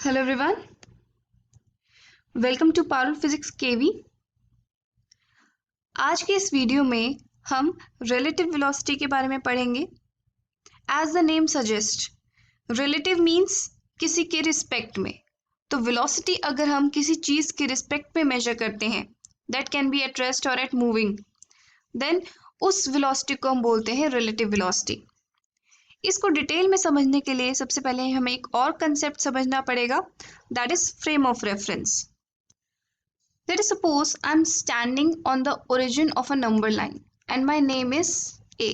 Hello everyone, welcome to Parul physics KV. आज के इस वीडियो में हम रिलेटिव वेलोसिटी के बारे में पढ़ेंगे। As the name suggest, relative means किसी के रिस्पेक्ट में। तो वेलोसिटी अगर हम किसी चीज़ के रिस्पेक्ट में मेजर करते हैं, that can be at rest और एट मूविंग, देन उस वेलोसिटी को हम बोलते हैं रिलेटिव वेलोसिटी। इसको डिटेल में समझने के लिए सबसे पहले हमें एक और कंसेप्ट समझना पड़ेगा, that is frame of reference. Let us suppose I'm standing on the origin of a number line and my name is A।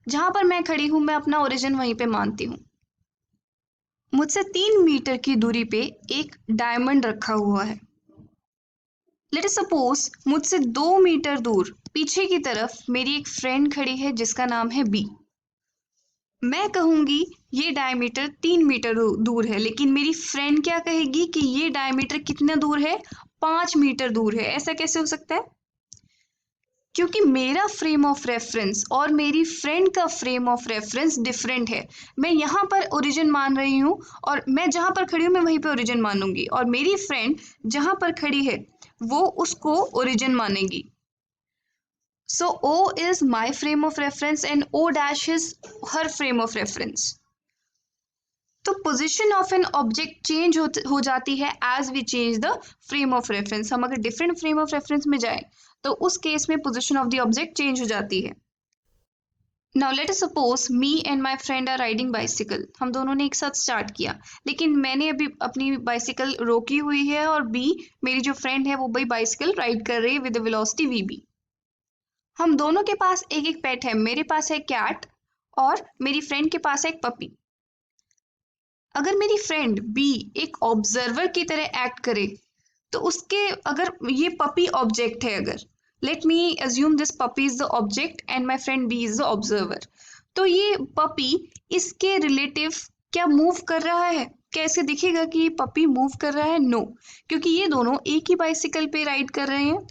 जहां पर मैं खड़ी हूं, मैं अपना ओरिजिन वहीं पे मानती हूँ। मुझसे 3 मीटर की दूरी पे एक डायमंड रखा हुआ है। Let us suppose मुझसे 2 मीटर दूर पीछे की तरफ मेरी एक फ्रेंड खड़ी है जिसका नाम है B। मैं कहूंगी ये डायमीटर 3 मीटर दूर है, लेकिन मेरी फ्रेंड क्या कहेगी कि ये डायमीटर कितना दूर है, 5 मीटर दूर है। ऐसा कैसे हो सकता है? क्योंकि मेरा फ्रेम ऑफ रेफरेंस और मेरी फ्रेंड का फ्रेम ऑफ रेफरेंस डिफरेंट है। मैं यहाँ पर ओरिजिन मान रही हूँ और मैं जहाँ पर खड़ी हूँ मैं वहीं पे ओरिजिन मानूंगी, और मेरी फ्रेंड जहाँ पर खड़ी है वो उसको ओरिजिन मानेगी। So O is my frame of reference and O dash is her frame of reference. तो position of an object change हो जाती है as we change the frame of reference. हम अगर डिफरेंट फ्रेम ऑफ रेफरेंस में जाएं तो उस केस में position of the object change हो जाती है। Now let us suppose me and my friend are riding bicycle. हम दोनों ने एक साथ स्टार्ट किया, लेकिन मैंने अभी अपनी बाइसिकल रोकी हुई है और बी मेरी जो फ्रेंड है वो भी बाइसिकल राइड कर रही है विद वेलोसिटी वीबी। हम दोनों के पास एक एक पेट है। मेरे पास है कैट और मेरी फ्रेंड के पास है एक पपी। अगर मेरी फ्रेंड बी एक ऑब्जर्वर की तरह एक्ट करे तो उसके, अगर ये पपी ऑब्जेक्ट है, अगर let me assume this puppy is the object and my friend B is the observer, तो ये पपी इसके रिलेटिव क्या मूव कर रहा है? क्या इसे दिखेगा कि ये पपी मूव कर रहा है? नो, क्योंकि ये दोनों एक ही बाइसिकल पे राइड कर रहे हैं।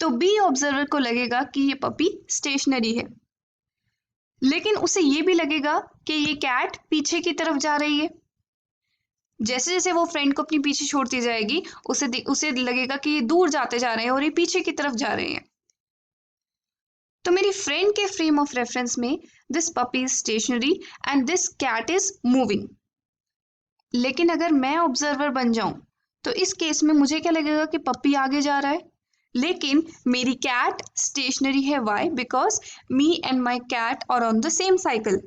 तो बी ऑब्जर्वर को लगेगा कि ये पपी स्टेशनरी है, लेकिन उसे ये भी लगेगा कि ये कैट पीछे की तरफ जा रही है। जैसे जैसे वो फ्रेंड को अपनी पीछे छोड़ती जाएगी उसे लगेगा कि ये दूर जाते जा रहे हैं और ये पीछे की तरफ जा रहे हैं। तो मेरी फ्रेंड के फ्रेम ऑफ रेफरेंस में this puppy is stationary and this cat is moving. लेकिन अगर मैं ऑब्जर्वर बन जाऊं तो इस केस में मुझे क्या लगेगा कि पपी आगे जा रहा है, लेकिन मेरी कैट स्टेशनरी है। Why? Because me and my cat are on the same cycle.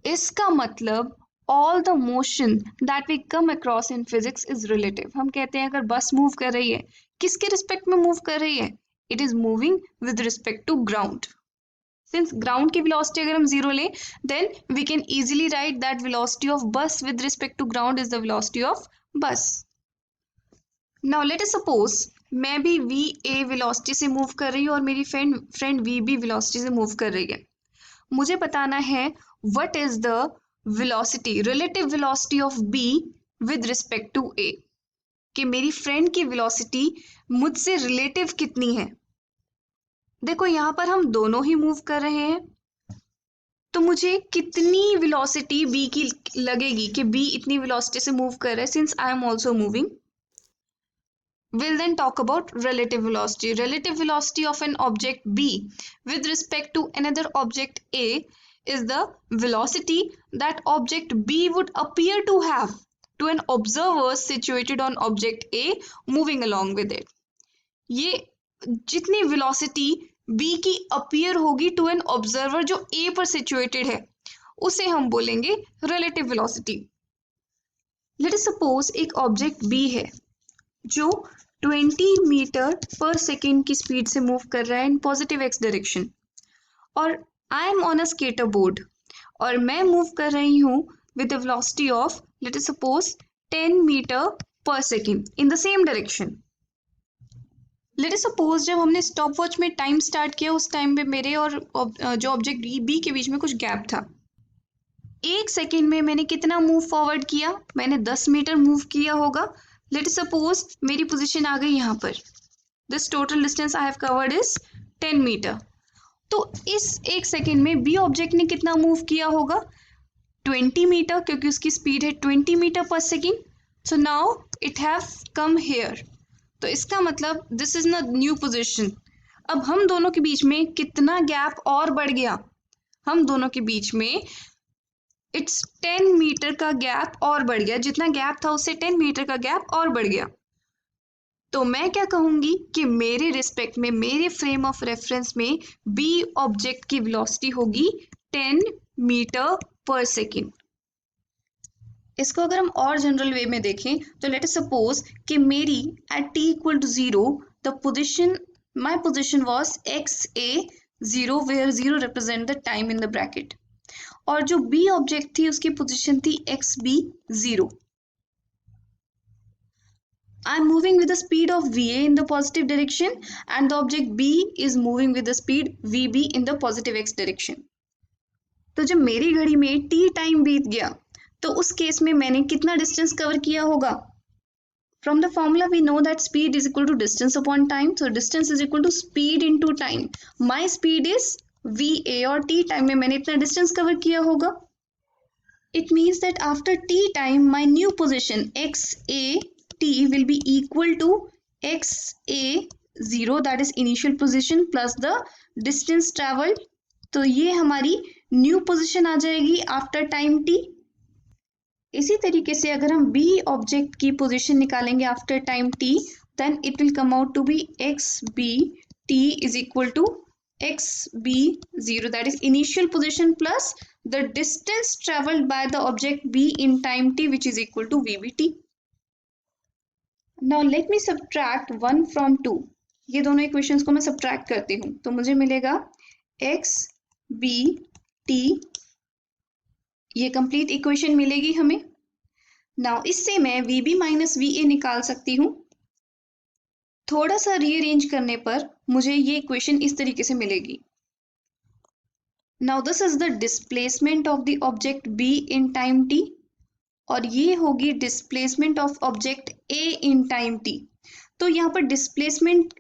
इसका मतलब all the motion that we come across in physics is relative. हम कहते हैं अगर बस मूव कर रही है, किसके रिस्पेक्ट में मूव कर रही है? It is moving with respect to ground. Since ground की वेलोसिटी अगर हम जीरो लें, then we can easily write that velocity of bus with respect to ground is the velocity of bus. Now let us suppose मैं भी V A velocity से move कर रही हूँ और मेरी फ्रेंड वी बी वेलोसिटी से मूव कर रही है। मुझे बताना है what is the velocity, relative velocity of B with respect to A, कि मेरी फ्रेंड की वेलोसिटी मुझसे रिलेटिव कितनी है। देखो यहाँ पर हम दोनों ही मूव कर रहे हैं, तो मुझे कितनी वेलोसिटी बी की लगेगी कि बी इतनी वेलोसिटी से मूव कर रहा है, since I am also moving. We'll then talk about relative velocity. Relative velocity of an object B with respect to another object A is the velocity that object B would appear to have to an observer situated on object A moving along with it. ये जितनी velocity B की appear होगी to an observer जो A पर situated है, उसे हम बोलेंगे relative velocity. Let us suppose एक object B है जो 20 मीटर पर सेकेंड की स्पीड से मूव कर रहा है इन पॉजिटिव एक्स डायरेक्शन, और I am on a skater board और मैं मूव कर रही हूँ with the velocity of let us suppose 10 metre per second in the same direction. Let us suppose जब हमने स्टॉप वॉच में टाइम स्टार्ट किया उस टाइम पे मेरे और जो ऑब्जेक्ट बी के बीच में कुछ गैप था। एक सेकेंड में मैंने कितना मूव फॉरवर्ड किया? मैंने 10 मीटर मूव किया होगा। लेट सपोज मेरी पोजीशन आ गई यहाँ पर, this total distance I have covered is 10 metre. तो इस एक सेकेंड में बी ऑब्जेक्ट ने कितना मूव किया होगा? 20 मीटर, क्योंकि उसकी स्पीड है 20 metre per second. So now it have come here. तो इसका मतलब this is the new position. अब हम दोनों के बीच में कितना गैप और बढ़ गया? हम दोनों के बीच में इट्स 10 मीटर का गैप और बढ़ गया. जितना गैप था उससे 10 मीटर का गैप और बढ़ गया. तो मैं क्या कहूंगी कि मेरे रिस्पेक्ट में, मेरे फ्रेम ऑफ रेफरेंस में बी ऑब्जेक्ट की वेलोसिटी होगी 10 मीटर पर सेकेंड. इसको अगर हम और जनरल वे में देखें तो लेट अस सपोज कि मेरी at t equal to 0 the position, my position was xa0 where 0 represent the time in the bracket. और जो b ऑब्जेक्ट थी उसकी पोजिशन थी xb0. I am moving with the speed of va in the positive direction and the object b is moving with the speed vb in the positive x direction. तो जब मेरी घड़ी में t time बीत गया तो उस केस में मैंने कितना डिस्टेंस कवर किया होगा? From the formula we know that speed is equal to distance upon time. So distance is equal to speed into time. My speed is va और t टाइम में मैंने इतना डिस्टेंस कवर किया होगा. It means that after t time my new position xa t will be equal to xa0, that is initial position plus the distance traveled. तो ये हमारी new position आ जाएगी आफ्टर टाइम t. इसी तरीके से अगर हम b ऑब्जेक्ट की पोजीशन निकालेंगे after time t, then it will come out to be xbt is equal to xb0, that is initial position plus the distance traveled by the object b in time t, which is equal to vbt. Now let me subtract 1 from 2. ये दोनों equations को मैं subtract करती हूँ तो मुझे मिलेगा x b t. ये कंप्लीट इक्वेशन मिलेगी हमें. नाउ इससे मैं vb माइनस va निकाल सकती हूँ. थोड़ा सा रीअरेंज करने पर मुझे ये इक्वेशन इस तरीके से मिलेगी. Now this is the displacement of the object b in time t और ये होगी displacement of object a in time t. तो यहाँ पर डिस्प्लेसमेंट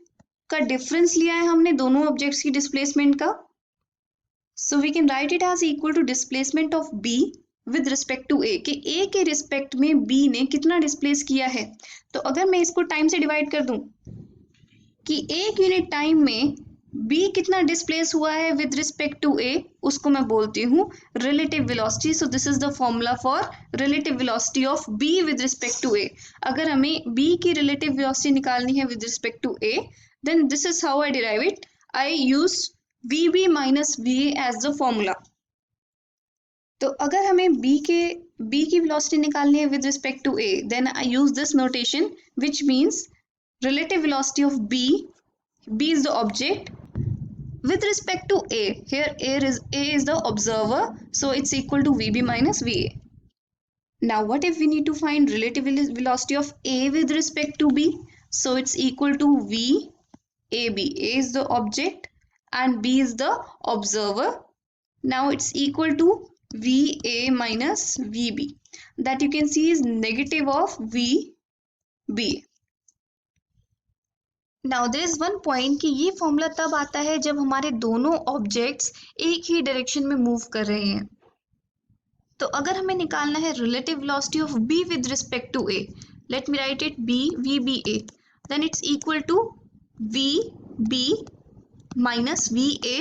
का डिफरेंस लिया है हमने दोनों ऑब्जेक्ट्स की डिस्प्लेसमेंट का. So we can write it as equal to displacement of b with respect to a, कि a के रिस्पेक्ट में b ने कितना डिस्प्लेस किया है. तो अगर मैं इसको टाइम से डिवाइड कर दूं कि एक यूनिट टाइम में b कितना डिस्प्लेस हुआ है विद रिस्पेक्ट टू a, उसको मैं बोलती हूँ relative velocity. So this is the formula for relative velocity of b with respect to a. अगर हमें b की रिलेटिव वेलोसिटी निकालनी है with respect to a, then this is how I derive it. I use vb minus va as the formula. तो अगर हमें b की velocity निकालनी है with respect to a, then I use this notation which means relative velocity of b is the object with respect to a. Here a is the observer, so it's equal to vb minus va. Now what if we need to find relative velocity of a with respect to b? So it's equal to vab. A is the object and b is the observer. Now it's equal to va minus vb. That you can see is negative of vb. Now there is one point कि ये formula तब आता है जब हमारे दोनों objects एक ही direction में मूव कर रहे हैं. तो अगर हमें निकालना है relative velocity of b with respect to a, let me write it b vba, then it's equal to vb minus va.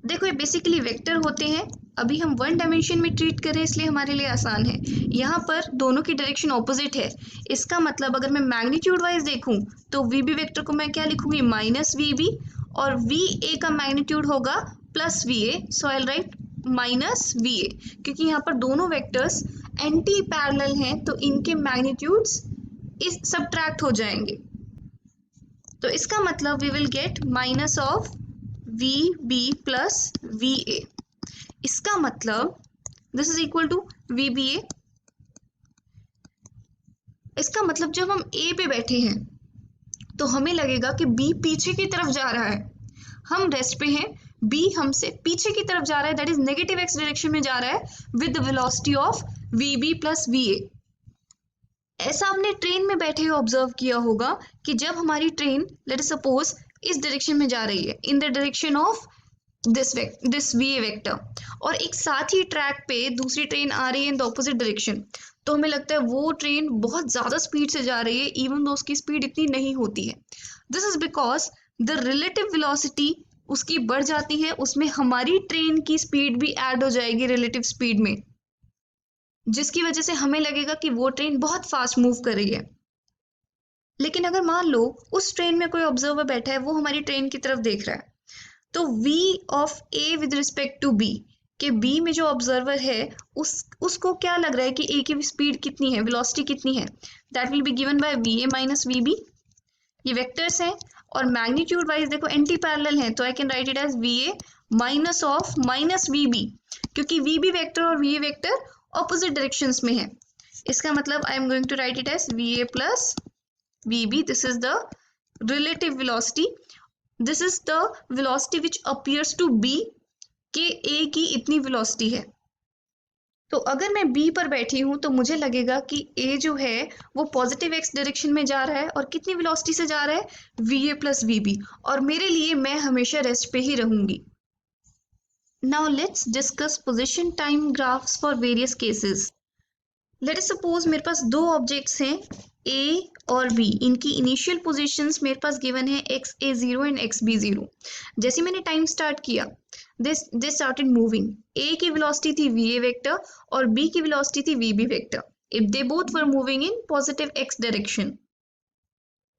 देखो ये बेसिकली वेक्टर होते हैं. अभी हम वन डायमेंशन में ट्रीट करें इसलिए हमारे लिए आसान है. यहाँ पर दोनों की डायरेक्शन ऑपोजिट है. इसका मतलब अगर मैं मैग्नीट्यूड वाइज देखूं तो वीबी वेक्टर को मैं क्या लिखूंगी माइनस वीबी और वी ए का मैग्नीट्यूड होगा plus v A. So I right minus V A, क्योंकि यहाँ पर दोनों वेक्टर्स एंटी पैरेलल हैं तो इनके मैग्नीट्यूड्स इस सब्ट्रैक्ट हो जाएंगे. तो इसका मतलब we will get minus of v B plus v A. इसका मतलब this is equal to v B A. इसका मतलब जब हम ए पे बैठे हैं तो हमें लगेगा कि बी पीछे की तरफ जा रहा है. हम रेस्ट पे हैं, बी हमसे पीछे की तरफ जा रहा है, that is negative x direction में जा रहा है with the velocity of v B plus v a. ऐसा आपने ट्रेन में बैठे हुए ऑब्जर्व किया होगा कि जब हमारी ट्रेन लेट अस सपोज इस डायरेक्शन में जा रही है, in the direction of this V A vector, और एक साथ ही ट्रैक पे दूसरी ट्रेन आ रही है इन द ऑपोजिट डायरेक्शन, तो हमें लगता है वो ट्रेन बहुत ज़्यादा स्पीड से जा रही है इवन दो उसकी स्पीड इतनी नहीं होती है। This is because the relative velocity उसकी बढ़ जाती है, उसमें हमारी ट्रेन की स्पीड भी ऐड हो जाएगी रिलेटिव स्पीड में, जिसकी वजह से हमें लगेगा कि वो ट्रेन बहुत फास्ट मूव कर रही है। लेकिन अगर मान लो उस ट्रेन में कोई ऑब्जर्वर बैठा है, वो हमारी ट्रेन की तरफ देख रहा है, तो v of a with respect to b, के b में जो ऑब्जर्वर है उसको क्या लग रहा है कि a की स्पीड कितनी है, वेलोसिटी कितनी है, that will be given by va minus vb। ये वेक्टर्स हैं और मैग्नीट्यूड वाइज देखो एंटी पैरेलल हैं, तो I can write it as va minus of minus vb, क्योंकि vb वेक्टर और va वेक्टर ऑपोजिट डायरेक्शंस में है। इसका मतलब I am going to write it as va plus vb। This is the relative velocity, this is the velocity which appears to b के a की इतनी velocity है। तो अगर मैं b पर बैठी हूं तो मुझे लगेगा कि a जो है वो पॉजिटिव x डायरेक्शन में जा रहा है, और कितनी वेलोसिटी से जा रहा है, va प्लस vb, और मेरे लिए मैं हमेशा रेस्ट पे ही रहूंगी। Now let's discuss position time graphs for various cases. Late us suppose मेरे पास दो ऑब्जेक्ट्स हैं a और b, इनकी इनिशियल पोजीशंस मेरे पास गिवन है xa0 एंड xb0। जैसे मैंने टाइम स्टार्ट किया, दिस स्टार्टेड मूविंग, a की वेलोसिटी थी va वेक्टर और b की वेलोसिटी थी vb vector, if they both were moving in positive x direction,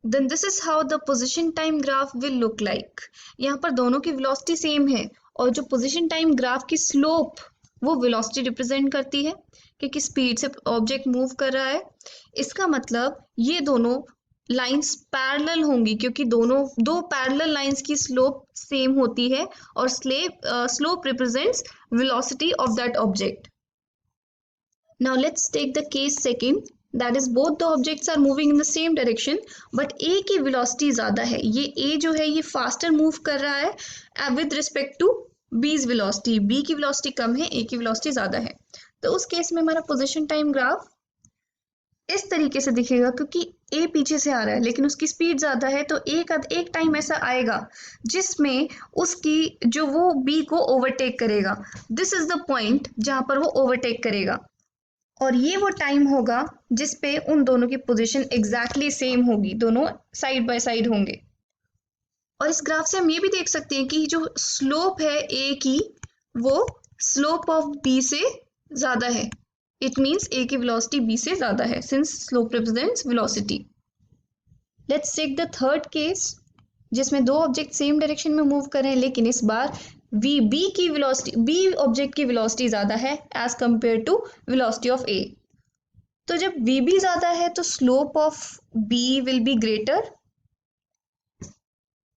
then this is how the position time graph will look like. यहाँ पर दोनों की velocity same है, और जो पोजिशन टाइम ग्राफ की स्लोप वो वेलोसिटी रिप्रेजेंट करती है कि किस स्पीड से ऑब्जेक्ट मूव कर रहा है। इसका मतलब ये दोनों लाइंस पैरेलल होंगी, क्योंकि दो पैरेलल लाइंस की स्लोप सेम होती है, और slope represents velocity of that object. Now let's take the case second, that is both the objects are moving in the same direction, but A की velocity ज्यादा है, ये ए जो है ये फास्टर मूव कर रहा है विद रिस्पेक्ट टू बीज वेलोसिटी, बी की वेलोसिटी कम है, ए की वेलोसिटी ज्यादा है। तो उस केस में हमारा पोजीशन टाइम ग्राफ इस तरीके से दिखेगा, क्योंकि ए पीछे से आ रहा है लेकिन उसकी स्पीड ज्यादा है, तो एक टाइम ऐसा आएगा जिसमें उसकी जो वो बी को ओवरटेक करेगा। दिस इज द पॉइंट जहां पर वो ओवरटेक करेगा, और ये वो टाइम होगा जिसपे उन दोनों की पोजीशन एग्जैक्टली सेम होगी, दोनों साइड बाय साइड होंगे। और इस ग्राफ से हम ये भी देख सकते हैं कि जो स्लोप है ए की वो स्लोप ऑफ बी से ज्यादा है, इट मीन्स ए की वेलोसिटी बी से ज्यादा है, since slope represents velocity. Let's take the third case, जिसमें दो ऑब्जेक्ट सेम डायरेक्शन में मूव कर रहे हैं, लेकिन इस बार बी की वेलोसिटी, बी ऑब्जेक्ट की वेलोसिटी ज्यादा है as compare to velocity of A. तो जब वी ज्यादा है तो slope of B will be greater,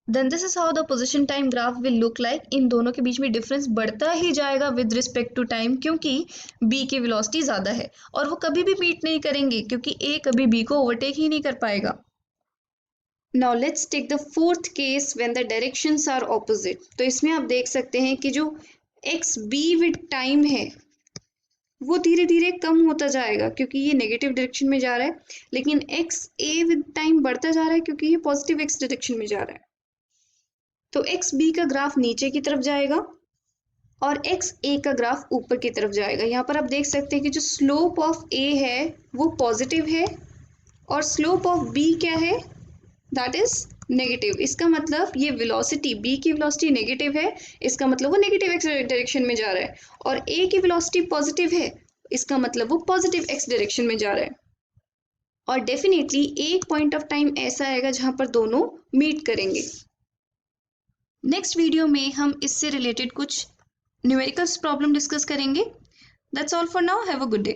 then this is how the position time graph will look like. इन दोनों के बीच में डिफरेंस बढ़ता ही जाएगा विद रिस्पेक्ट टू टाइम, क्योंकि बी की वेलोसिटी ज्यादा है, और वो कभी भी मीट नहीं करेंगे क्योंकि ए कभी बी को ओवरटेक ही नहीं कर पाएगा। Now let's take the fourth case when the directions are opposite. तो इसमें आप देख सकते हैं कि जो एक्स बी विद टाइम है वो धीरे धीरे कम होता जाएगा, क्योंकि ये नेगेटिव डायरेक्शन में जा रहा है, लेकिन एक्स ए विद टाइम बढ़ता जा रहा है क्योंकि ये पॉजिटिव एक्स डायरेक्शन में जा रहा है। तो एक्स बी का ग्राफ नीचे की तरफ जाएगा और एक्स ए का ग्राफ ऊपर की तरफ जाएगा। यहाँ पर आप देख सकते हैं कि जो स्लोप ऑफ ए है वो पॉजिटिव है, और स्लोप ऑफ बी क्या है, दैट इज नेगेटिव। इसका मतलब ये वेलोसिटी, बी की वेलोसिटी नेगेटिव है, इसका मतलब वो नेगेटिव एक्स डायरेक्शन में जा रहा है, और ए की वेलोसिटी पॉजिटिव है, इसका मतलब वो पॉजिटिव एक्स डायरेक्शन में जा रहा है। और डेफिनेटली एक पॉइंट ऑफ टाइम ऐसा आएगा जहां पर दोनों मीट करेंगे। नेक्स्ट वीडियो में हम इससे रिलेटेड कुछ न्यूमेरिकल्स प्रॉब्लम डिस्कस करेंगे। That's all for now, have a good day.